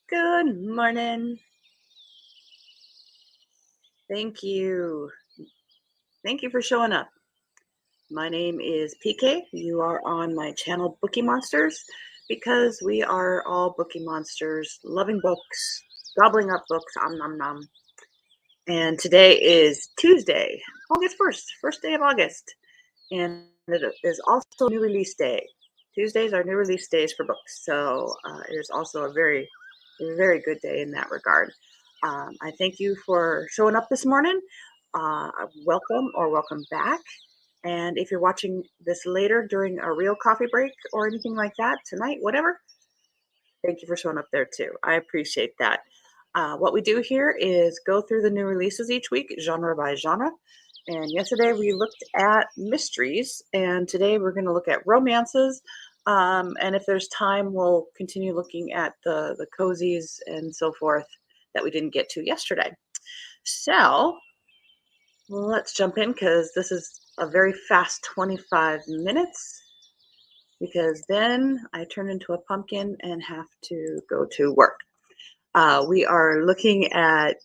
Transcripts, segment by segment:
Good morning. Thank you. Thank you for showing up. My name is PK. You are on my channel Bookie Monsters because we are all Bookie monsters, loving books, gobbling up books, om nom nom. And today is Tuesday, August 1st, first day of August. And it is also new release day. Tuesdays are new release days for books. So it is also a very, very good day in that regard. I thank you for showing up this morning. Welcome or welcome back. And if you're watching this later during a real coffee break or anything like that, tonight, whatever, thank you for showing up there too. I appreciate that. What we do here is go through the new releases each week, genre by genre. And yesterday we looked at mysteries, and today we're going to look at romances. And if there's time, we'll continue looking at the cozies and so forth that we didn't get to yesterday. So let's jump in because this is a very fast 25 minutes because then I turn into a pumpkin and have to go to work. We are looking at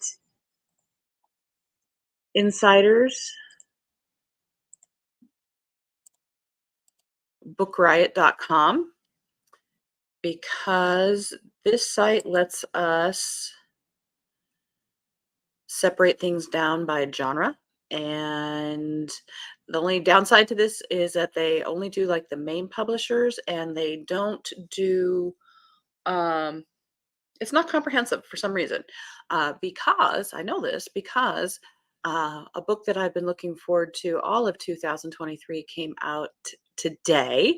Insiders, bookriot.com, because this site lets us separate things down by genre. And the only downside to this is that they only do like the main publishers and they don't do it's not comprehensive for some reason, because I know this because a book that I've been looking forward to all of 2023 came out today.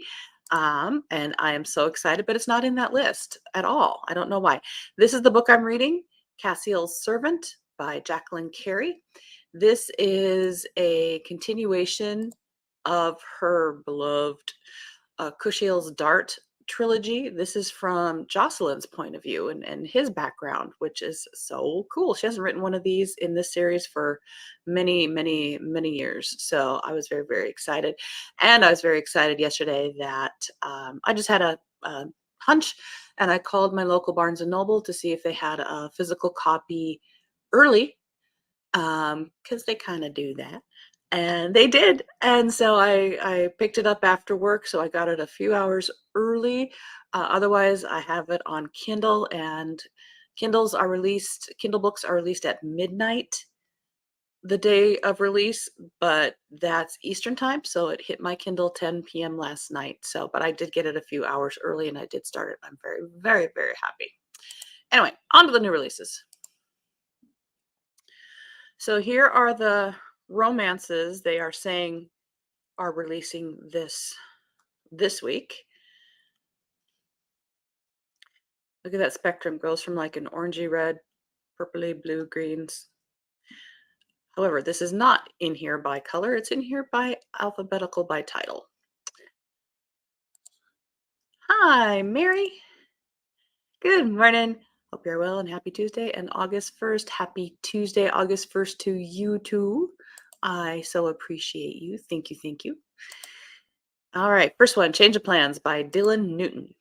And I am so excited, but it's not in that list at all. I don't know why. This is the book I'm reading, Cassiel's Servant by Jacqueline Carey. This is a continuation of her beloved Cushiel's Dart trilogy. This is from Jocelyn's point of view and his background, which is so cool. She hasn't written one of these in this series for many, many, many years. So I was very, very excited. And I was very excited yesterday that I just had a hunch and I called my local Barnes and Noble to see if they had a physical copy early, because they kind of do that. And they did. And so I picked it up after work. So I got it a few hours early. Otherwise, I have it on Kindle, and Kindle books are released at midnight the day of release, but that's Eastern time. So it hit my Kindle 10 p.m. last night. So, but I did get it a few hours early and I did start it. I'm very, very, very happy. Anyway, on to the new releases. So here are the romances they are saying are releasing this week. Look at that spectrum. Goes from like an orangey red, purpley blue, greens. However, this is not in here by color. It's in here by alphabetical by title. Hi, Mary. Good morning. Hope you're well and happy Tuesday and August 1st. Happy Tuesday, August 1st to you too. I so appreciate you. Thank you. Thank you. All right. First one, Change of Plans by Dylan Newton.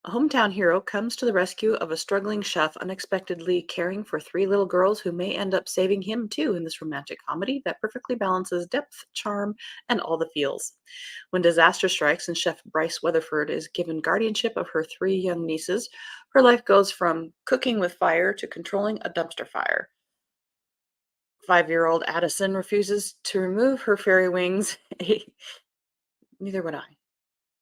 A hometown hero comes to the rescue of a struggling chef, unexpectedly caring for three little girls who may end up saving him too in this romantic comedy that perfectly balances depth, charm, and all the feels. When disaster strikes and Chef Bryce Weatherford is given guardianship of her three young nieces, her life goes from cooking with fire to controlling a dumpster fire. 5-year-old Addison refuses to remove her fairy wings. Neither would I.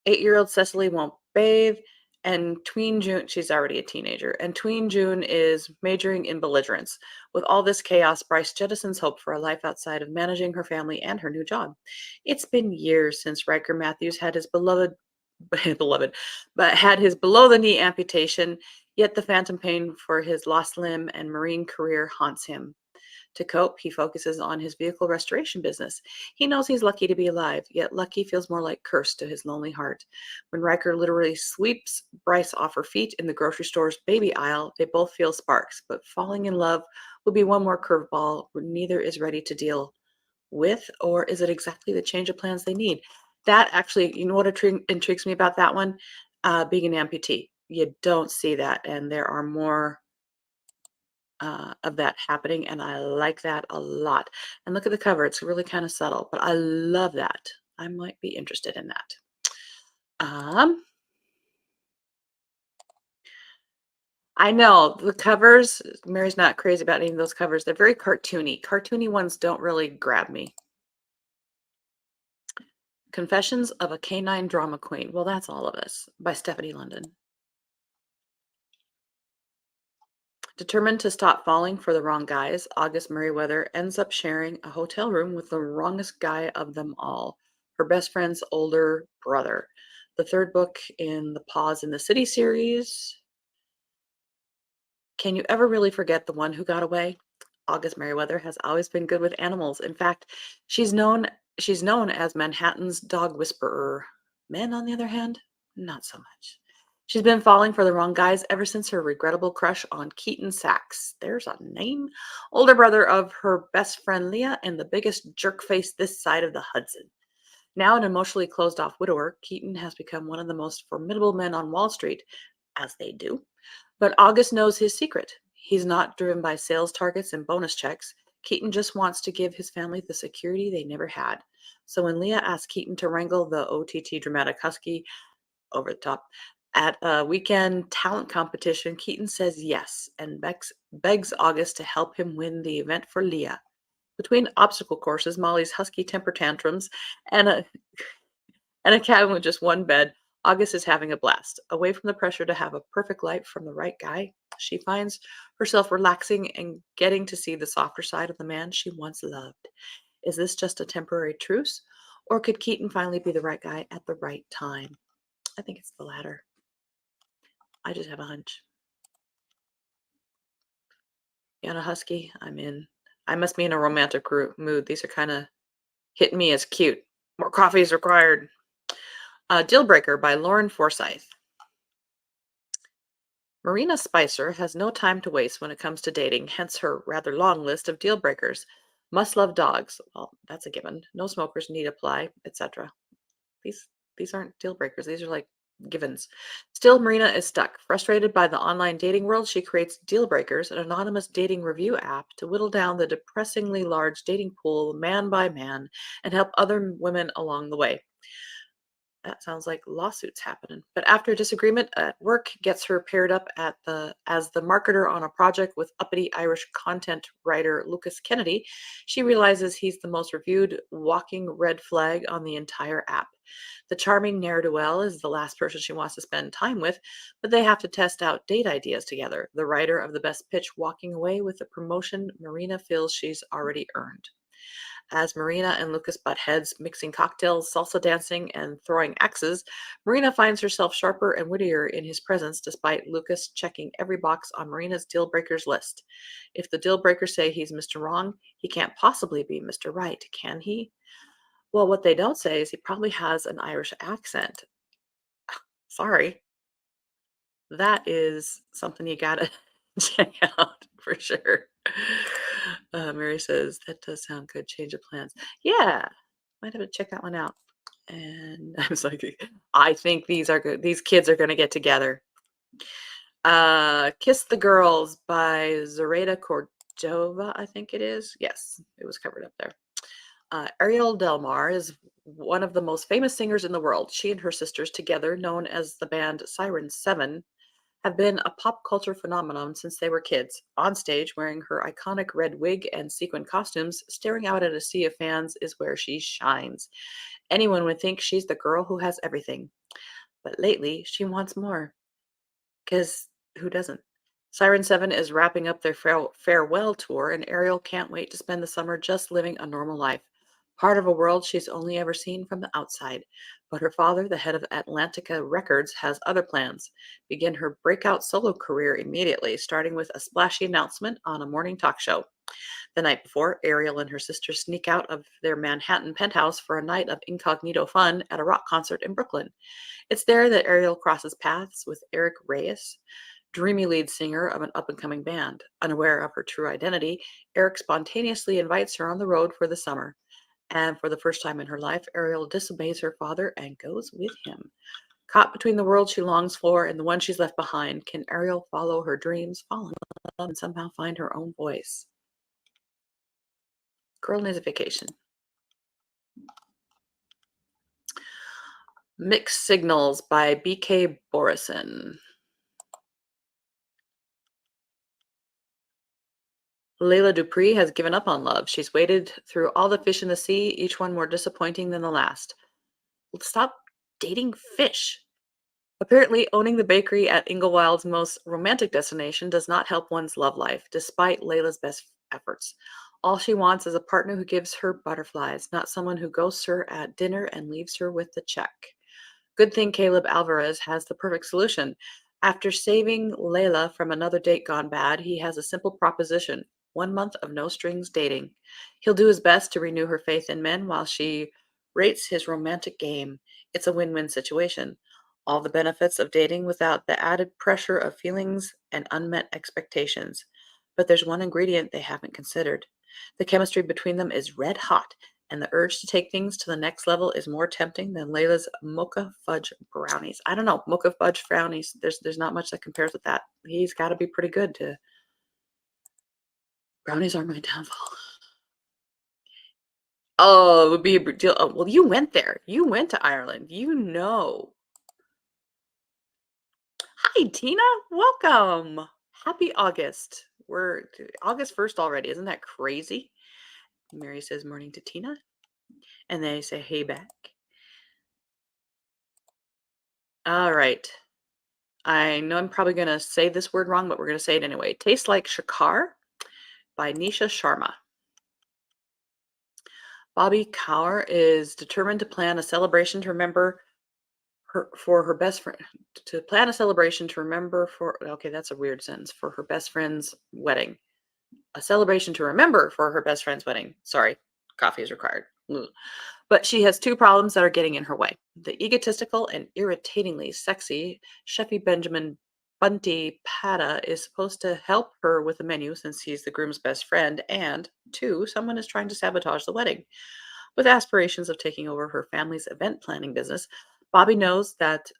8-year-old Cecily won't bathe, and tween June, she's already a teenager, and tween June is majoring in belligerence. With all this chaos, Bryce jettisons hope for a life outside of managing her family and her new job. It's been years since Riker Matthews had his had his below-the-knee amputation, yet the phantom pain for his lost limb and marine career haunts him. To cope, he focuses on his vehicle restoration business. He knows he's lucky to be alive, yet lucky feels more like curse to his lonely heart. When Riker literally sweeps Bryce off her feet in the grocery store's baby aisle, they both feel sparks, but falling in love will be one more curveball neither is ready to deal with, or is it exactly the change of plans they need? That actually, you know what intrigues me about that one? Being an amputee. you don't see that, and there are more of that happening, and I like that a lot. And look at the cover; it's really kind of subtle, but I love that. I might be interested in that. Um, I know the covers. Mary's not crazy about any of those covers. They're very cartoony. Cartoony ones don't really grab me. Confessions of a Canine Drama Queen. Well, that's all of us by Stephanie London. Determined to stop falling for the wrong guys, August Merriweather ends up sharing a hotel room with the wrongest guy of them all, her best friend's older brother. The third book in the Pause in the City series. Can you ever really forget the one who got away? August Merriweather has always been good with animals. In fact, she's known she's known as Manhattan's dog whisperer. Men, on the other hand, not so much. She's been falling for the wrong guys ever since her regrettable crush on Keaton Sachs. There's a name. Older brother of her best friend Leah and the biggest jerk face this side of the Hudson. Now an emotionally closed off widower, Keaton has become one of the most formidable men on Wall Street, as they do. But August knows his secret. He's not driven by sales targets and bonus checks. Keaton just wants to give his family the security they never had. So when Leah asks Keaton to wrangle the OTT dramatic husky over the top at a weekend talent competition, Keaton says yes and begs August to help him win the event for Leah. Between obstacle courses, Molly's husky temper tantrums, and a cabin with just one bed, August is having a blast. Away from the pressure to have a perfect life from the right guy, she finds herself relaxing and getting to see the softer side of the man she once loved. Is this just a temporary truce? Or could Keaton finally be the right guy at the right time? I think it's the latter. I just have a hunch. You got a husky? I'm in. I must be in a romantic mood. These are kind of hitting me as cute. More coffee is required. Deal Breaker by Lauren Forsyth. Marina Spicer has no time to waste when it comes to dating, hence her rather long list of deal breakers. Must love dogs. Well, that's a given. No smokers need apply, etc. These these aren't deal breakers. These are like givens. Still, Marina is stuck. Frustrated by the online dating world, she creates Deal Breakers, an anonymous dating review app to whittle down the depressingly large dating pool man by man and help other women along the way. That sounds like lawsuits happening. But after a disagreement at work gets her paired up as the marketer on a project with uppity Irish content writer Lucas Kennedy, she realizes he's the most reviewed walking red flag on the entire app. The charming ne'er-do-well is the last person she wants to spend time with, but they have to test out date ideas together. The writer of the best pitch walking away with the promotion Marina feels she's already earned. As Marina and Lucas butt heads, mixing cocktails, salsa dancing, and throwing axes, Marina finds herself sharper and wittier in his presence despite Lucas checking every box on Marina's deal breakers list. If the deal breakers say he's Mr. Wrong, he can't possibly be Mr. Right, can he? Well, what they don't say is he probably has an Irish accent. Sorry, that is something you gotta check out for sure. Mary says, that does sound good. Change of plans. Yeah, might have to check that one out. And I was like, I think these are good. These kids are going to get together. Kiss the Girls by Zoraida Cordova, I think it is. Yes, it was covered up there. Ariel Delmar is one of the most famous singers in the world. She and her sisters, together known as the band Siren 7, have been a pop culture phenomenon since they were kids. On stage, wearing her iconic red wig and sequin costumes, staring out at a sea of fans is where she shines. Anyone would think she's the girl who has everything. But lately, she wants more. Because who doesn't? Siren 7 is wrapping up their farewell tour, and Ariel can't wait to spend the summer just living a normal life. Part of a world she's only ever seen from the outside. But her father, the head of Atlantica Records, has other plans. Begin her breakout solo career immediately, starting with a splashy announcement on a morning talk show. The night before, Ariel and her sister sneak out of their Manhattan penthouse for a night of incognito fun at a rock concert in Brooklyn. It's there that Ariel crosses paths with Eric Reyes, dreamy lead singer of an up-and-coming band. Unaware of her true identity, Eric spontaneously invites her on the road for the summer. And for the first time in her life, Ariel disobeys her father and goes with him. Caught between the world she longs for and the one she's left behind, can Ariel follow her dreams, fall in love, and somehow find her own voice? Girl Needs a Vacation. Mixed Signals by B.K. Borison. Layla Dupree has given up on love. She's waded through all the fish in the sea, each one more disappointing than the last. Stop dating fish. Apparently, owning the bakery at Inglewild's most romantic destination does not help one's love life, despite Layla's best efforts. All she wants is a partner who gives her butterflies, not someone who ghosts her at dinner and leaves her with the check. Good thing Caleb Alvarez has the perfect solution. After saving Layla from another date gone bad, he has a simple proposition: 1 month of no strings dating. He'll do his best to renew her faith in men while she rates his romantic game. It's a win win situation. All the benefits of dating without the added pressure of feelings and unmet expectations. But there's one ingredient they haven't considered. The chemistry between them is red hot, and the urge to take things to the next level is more tempting than Layla's mocha fudge brownies. I don't know, mocha fudge brownies. There's not much that compares with that. He's got to be pretty good to. Brownies are my downfall. Oh, it would be a big deal. Oh, well, you went there. You went to Ireland. You know. Hi, Tina. Welcome. Happy August. We're August 1st already. Isn't that crazy? Mary says morning to Tina. And they say hey back. All right. I know I'm probably going to say this word wrong, but we're going to say it anyway. Tastes Like Shakar by Nisha Sharma. Bobby Kaur is determined to plan a celebration to remember for her best friend, to plan a celebration to remember for, okay, that's a weird sentence, for her best friend's wedding. A celebration to remember for her best friend's wedding. Sorry, coffee is required. Ugh. But she has two problems that are getting in her way. The egotistical and irritatingly sexy Sheffy Benjamin Bunty Pata is supposed to help her with the menu since he's the groom's best friend, and two, someone is trying to sabotage the wedding. With aspirations of taking over her family's event planning business, Bobby knows that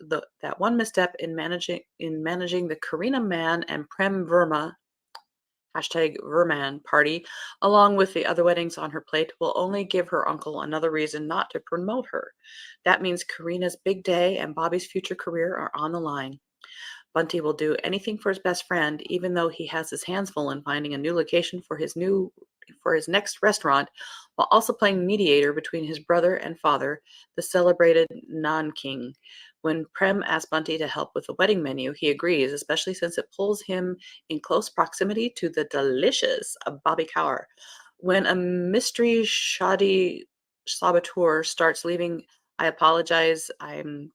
that one misstep in managing the Karina Mann and Prem Verma #Verman party, along with the other weddings on her plate, will only give her uncle another reason not to promote her. That means Karina's big day and Bobby's future career are on the line. Bunty will do anything for his best friend, even though he has his hands full in finding a new location for his next restaurant, while also playing mediator between his brother and father, the celebrated non-king. When Prem asks Bunty to help with the wedding menu, he agrees, especially since it pulls him in close proximity to the delicious Bobby Kaur. When a mystery shoddy saboteur starts leaving, I apologize. I'm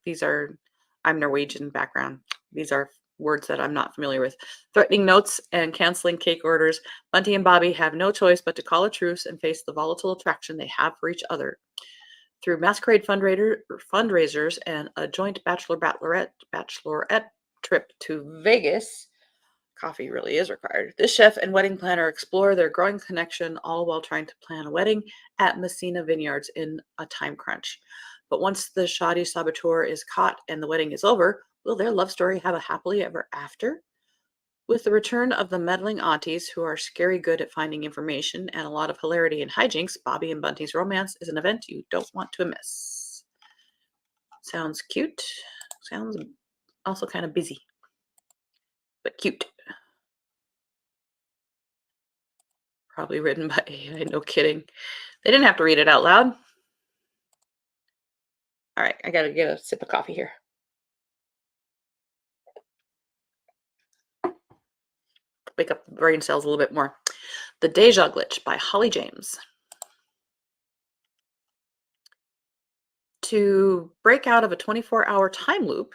Norwegian background. These are words that I'm not familiar with. Threatening notes and canceling cake orders, Bunty and Bobby have no choice but to call a truce and face the volatile attraction they have for each other. Through masquerade fundraisers and a joint bachelorette trip to Vegas, coffee really is required. This chef and wedding planner explore their growing connection, all while trying to plan a wedding at Messina Vineyards in a time crunch. But once the shoddy saboteur is caught and the wedding is over, will their love story have a happily ever after? With the return of the meddling aunties who are scary good at finding information and a lot of hilarity and hijinks, Bobby and Bunty's romance is an event you don't want to miss. Sounds cute. Sounds also kind of busy, but cute. Probably written by AI, no kidding. They didn't have to read it out loud. All right, I gotta get a sip of coffee here. Wake up the brain cells a little bit more. The Deja Glitch by Holly James. To break out of a 24-hour time loop,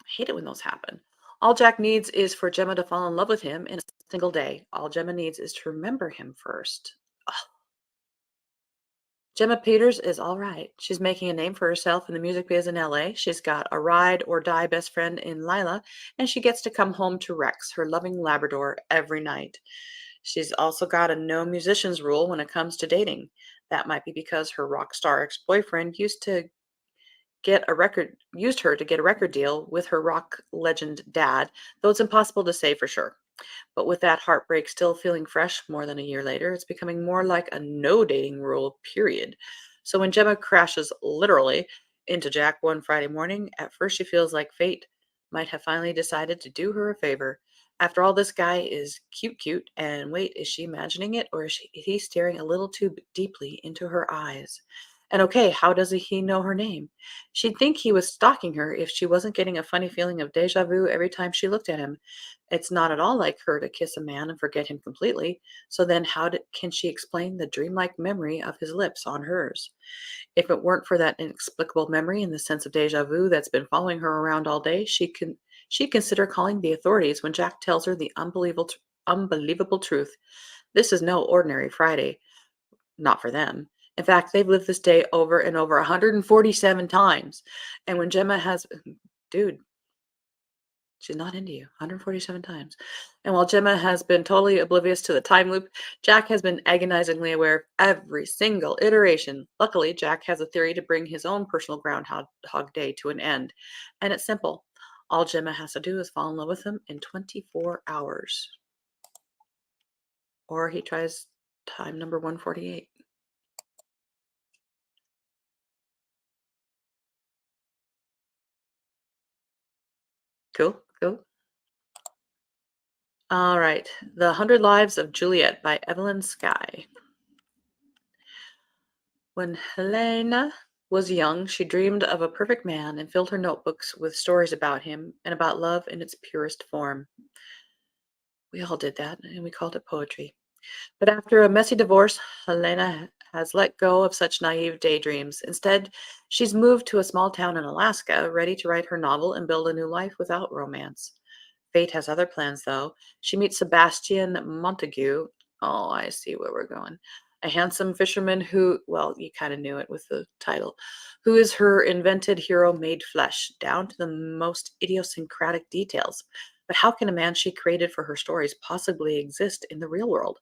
I hate it when those happen. All Jack needs is for Gemma to fall in love with him in a single day. All Gemma needs is to remember him first. Ugh. Gemma Peters is all right. She's making a name for herself in the music biz in LA. She's got a ride or die best friend in Lila, and she gets to come home to Rex, her loving Labrador, every night. She's also got a no musicians rule when it comes to dating. That might be because her rock star ex boyfriend used to used her to get a record deal with her rock legend dad, though it's impossible to say for sure. But with that heartbreak still feeling fresh more than a year later, it's becoming more like a no dating rule, period. So when Gemma crashes literally into Jack one Friday morning, at first she feels like fate might have finally decided to do her a favor. After all, this guy is cute, cute, and wait, is she imagining it, or is he staring a little too deeply into her eyes? And okay, how does he know her name? She'd think he was stalking her if she wasn't getting a funny feeling of deja vu every time she looked at him. It's not at all like her to kiss a man and forget him completely. So then, can she explain the dreamlike memory of his lips on hers? If it weren't for that inexplicable memory and the sense of deja vu that's been following her around all day, she'd consider calling the authorities when Jack tells her the unbelievable truth. This is no ordinary Friday, not for them. In fact, they've lived this day over and over 147 times. And when Gemma has, dude, she's not into you 147 times. And while Gemma has been totally oblivious to the time loop, Jack has been agonizingly aware of every single iteration. Luckily, Jack has a theory to bring his own personal Groundhog Day to an end. And it's simple. All Gemma has to do is fall in love with him in 24 hours. Or he tries time number 148. Cool, cool. All right. The Hundred Lives of Juliet by Evelyn Skye. When Helena was young, she dreamed of a perfect man and filled her notebooks with stories about him and about love in its purest form. We all did that, and we called it poetry. But after a messy divorce, Helena has let go of such naive daydreams. Instead, she's moved to a small town in Alaska, ready to write her novel and build a new life without romance. Fate has other plans, though. She meets Sebastian Montague. Oh, I see where we're going. A handsome fisherman who, well, you kind of knew it with the title, who is her invented hero made flesh, down to the most idiosyncratic details. But how can a man she created for her stories possibly exist in the real world?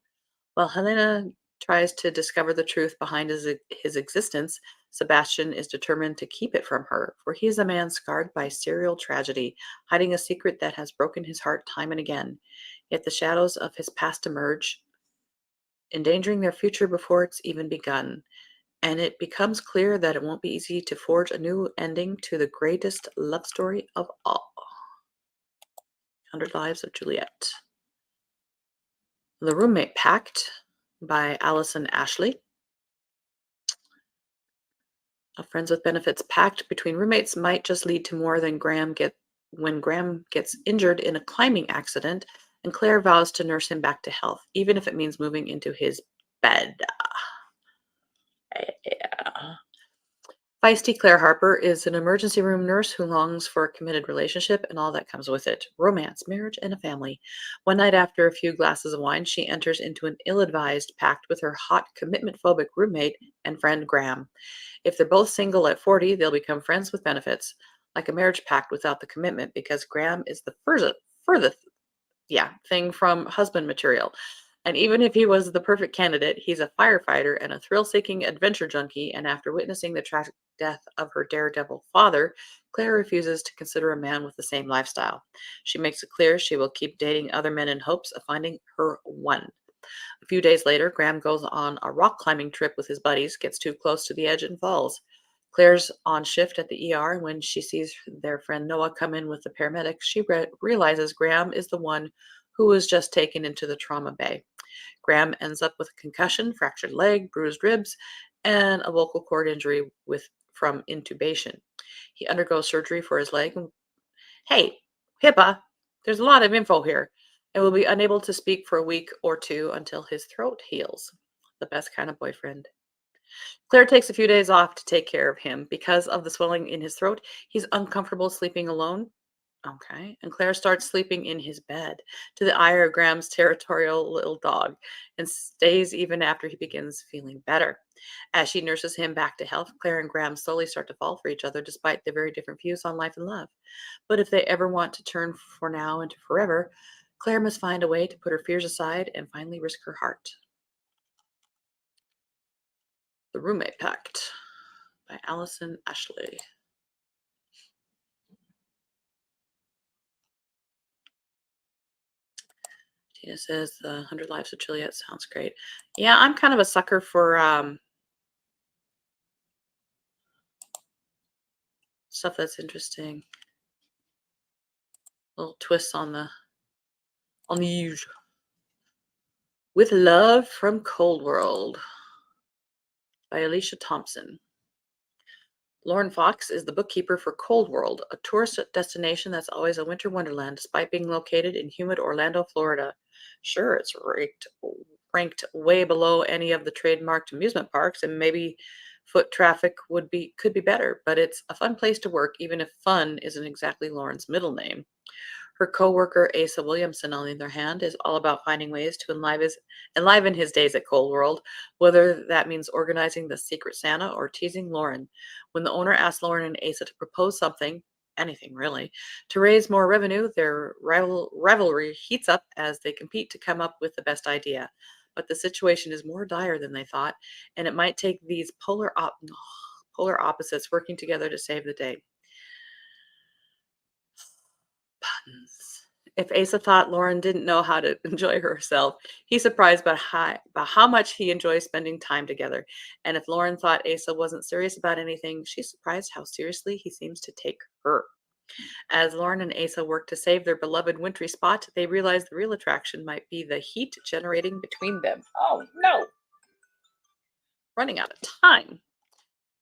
While Helena tries to discover the truth behind his existence, Sebastian is determined to keep it from her, for he is a man scarred by serial tragedy, hiding a secret that has broken his heart time and again. Yet the shadows of his past emerge, endangering their future before it's even begun. And it becomes clear that it won't be easy to forge a new ending to the greatest love story of all. 100 Lives of Juliet. The Roommate Pact by Allison Ashley. A friends with benefits pact between roommates might just lead to more than when Graham gets injured in a climbing accident and Claire vows to nurse him back to health, even if it means moving into his bed. Yeah. Feisty Claire Harper is an emergency room nurse who longs for a committed relationship and all that comes with it: romance, marriage, and a family. One night after a few glasses of wine, she enters into an ill advised pact with her hot, commitment phobic roommate and friend Graham. If they're both single at 40, they'll become friends with benefits, like a marriage pact without the commitment, because Graham is the furthest thing from husband material. And even if he was the perfect candidate, he's a firefighter and a thrill seeking adventure junkie. And after witnessing the tragic death of her daredevil father, Claire refuses to consider a man with the same lifestyle. She makes it clear she will keep dating other men in hopes of finding her one. A few days later, Graham goes on a rock climbing trip with his buddies, gets too close to the edge, and falls. Claire's on shift at the ER, and when she sees their friend Noah come in with the paramedics, she realizes Graham is the one who was just taken into the trauma bay. Graham ends up with a concussion, fractured leg, bruised ribs, and a vocal cord injury from intubation. He undergoes surgery for his leg. Hey, HIPAA, there's a lot of info here, and will be unable to speak for a week or two until his throat heals. The best kind of boyfriend. Claire takes a few days off to take care of him. Because of the swelling in his throat, he's uncomfortable sleeping alone. Okay. And Claire starts sleeping in his bed, to the ire of Graham's territorial little dog, and stays even after he begins feeling better. As she nurses him back to health, Claire and Graham slowly start to fall for each other despite their very different views on life and love. But if they ever want to turn for now into forever, Claire must find a way to put her fears aside and finally risk her heart. The Roommate Pact by Allison Ashley. Tina says the 100 Lives of Juliet sounds great. Yeah, I'm kind of a sucker for stuff that's interesting. Little twists on the usual. With Love from Cold World by Alicia Thompson. Lauren Fox is the bookkeeper for Cold World, a tourist destination that's always a winter wonderland despite being located in humid Orlando, Florida. Sure, it's ranked way below any of the trademarked amusement parks, and maybe foot traffic could be better, but it's a fun place to work, even if fun isn't exactly Lauren's middle name. Her coworker, Asa Williamson, on the other hand, is all about finding ways to enliven his days at Cold World, whether that means organizing the Secret Santa or teasing Lauren. When the owner asks Lauren and Asa to propose something, anything really, to raise more revenue, their rivalry heats up as they compete to come up with the best idea. But the situation is more dire than they thought, and it might take these polar opposites working together to save the day. Puns. If Asa thought Lauren didn't know how to enjoy herself, he's surprised by how much he enjoys spending time together. And if Lauren thought Asa wasn't serious about anything, she's surprised how seriously he seems to take her. As Lauren and Asa work to save their beloved wintry spot, they realize the real attraction might be the heat generating between them. Oh no! Running out of time.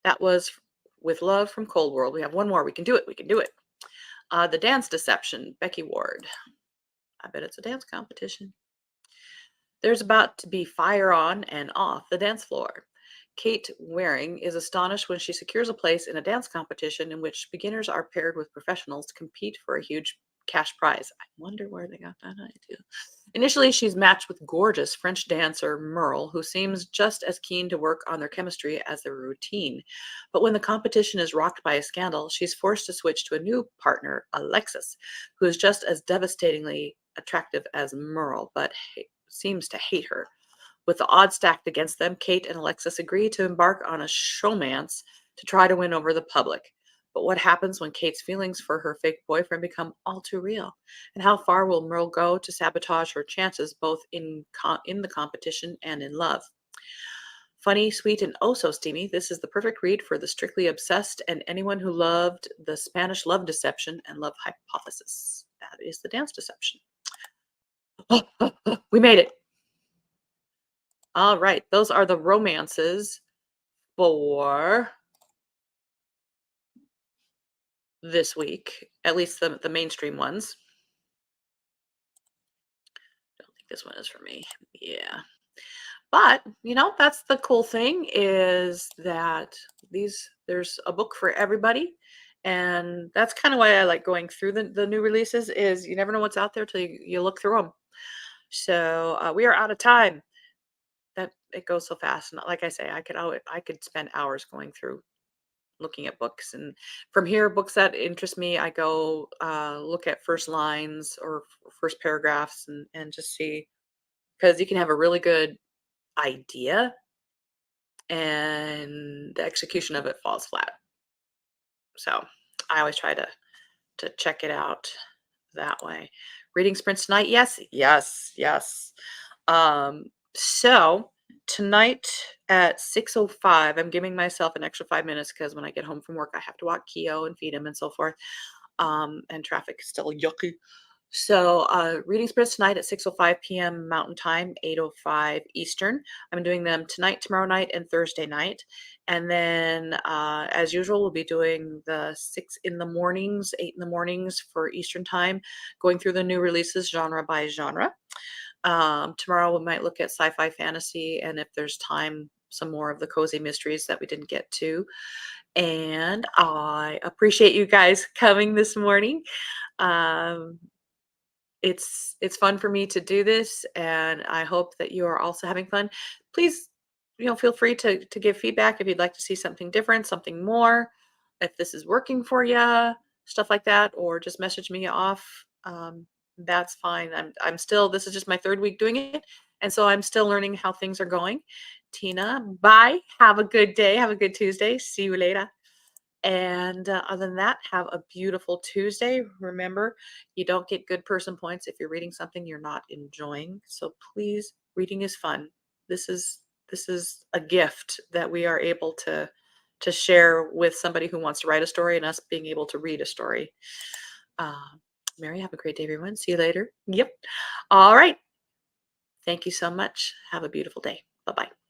That was With Love from Cold World. We have one more. We can do it. We can do it. The Dance Deception, Becky Ward. I bet it's a dance competition. There's about to be fire on and off the dance floor. Kate Waring is astonished when she secures a place in a dance competition in which beginners are paired with professionals to compete for a huge cash prize. I wonder where they got that idea. Initially, she's matched with gorgeous French dancer Merle, who seems just as keen to work on their chemistry as their routine. But when the competition is rocked by a scandal, she's forced to switch to a new partner, Alexis, who is just as devastatingly attractive as Merle, but seems to hate her. With the odds stacked against them, Kate and Alexis agree to embark on a showmance to try to win over the public. But what happens when Kate's feelings for her fake boyfriend become all too real? And how far will Merle go to sabotage her chances both in the competition and in love? Funny, sweet, and oh so steamy, this is the perfect read for the strictly obsessed and anyone who loved the Spanish love deception and love hypothesis. That is The Dance Deception. We made it. All right, those are the romances for this week, at least the mainstream ones. Don't think this one is for me. Yeah. But, that's the cool thing is that there's a book for everybody. And that's kind of why I like going through the new releases is you never know what's out there till you look through them. So we are out of time. That it goes so fast. And like I say, I could spend hours going through looking at books, and from here books that interest me I go look at first lines or first paragraphs and just see, because you can have a really good idea and the execution of it falls flat. So I always try to check it out that way. Reading sprints tonight, yes, yes, yes. So tonight at 6:05, I'm giving myself an extra 5 minutes because when I get home from work, I have to walk Keo and feed him and so forth. And traffic is still yucky. So reading sprints tonight at 6:05 p.m. Mountain Time, 8:05 Eastern. I'm doing them tonight, tomorrow night, and Thursday night. And then, as usual, we'll be doing the 6 in the mornings, 8 in the mornings for Eastern Time, going through the new releases genre by genre. Tomorrow we might look at sci-fi fantasy, and if there's time, some more of the cozy mysteries that we didn't get to. And I appreciate you guys coming this morning. Um, it's fun for me to do this, and I hope that you are also having fun. Please, feel free to give feedback if you'd like to see something different, something more, if this is working for you, stuff like that, or just message me off. That's fine. I'm still, this is just my third week doing it, and so I'm still learning how things are going. Tina, bye. Have a good day. Have a good Tuesday. See you later. And other than that, have a beautiful Tuesday. Remember, you don't get good person points if you're reading something you're not enjoying. So please, reading is fun. This is this is a gift that we are able to share with somebody who wants to write a story and us being able to read a story. Uh, Mary, have a great day, everyone. See you later. Yep. All right. Thank you so much. Have a beautiful day. Bye bye.